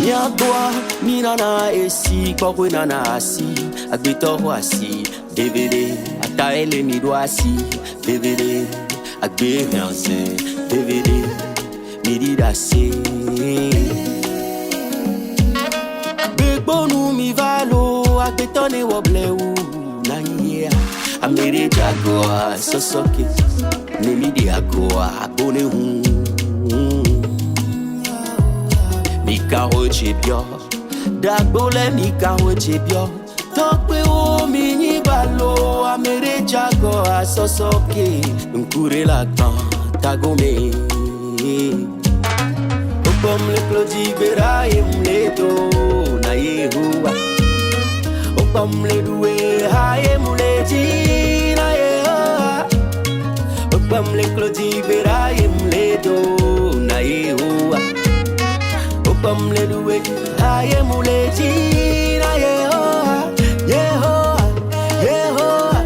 Miagboa, minana esi, koko nana asi, agbito wasi, DVD, ataele mi doasi, DVD, agbe hanse, DVD, midi dasi. Begbonu mi valo, agbito ne woble u, na yeah. Amere jagoa, sosoke, ne mi di agoa, abone hu. Mika hoche bio, dagbole mika hoche bio. Tokwe o mini balo, amere jago asosoke. Nkure la tan, tagome. Opom le klodi bera emledo, na yehuwa. Opom le duwe ha emuleti, na yehuwa. Opom le klodi bera emledo, na yehuwa. Opam le duwe, aye muleti, na Yehoa, Yehoa, Yehoa,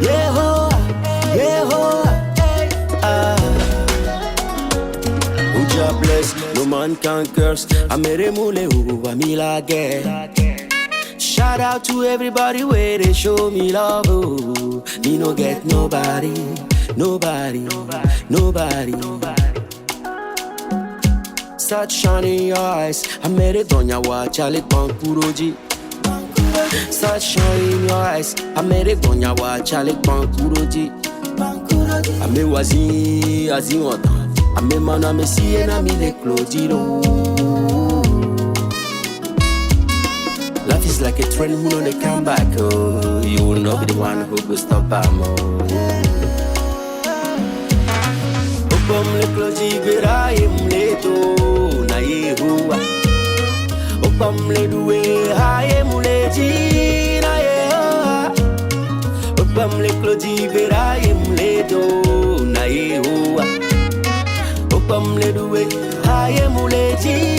Yehoa, Yehoa, Who Jah bless, no man can curse. Amere mule uwa mi la guerre. Shout out to everybody where they show me love. Oh, me no get nobody, nobody, nobody. Start shining your eyes. I made it on your watch. I let Bankuroji. Start shining your eyes. I made it on your watch. I let Bankuroji. I me wazi azi wata. I me mana me si ena mi le clodilo. Life is like a train who know they come back. Oh, you will not be the one who will stop am. Opam le clodi bera emleto. Opam le duwe ha emuleti na Yehoa. Opam le klodi vera emledo na Yehoa. Opam le duwe ha emuleti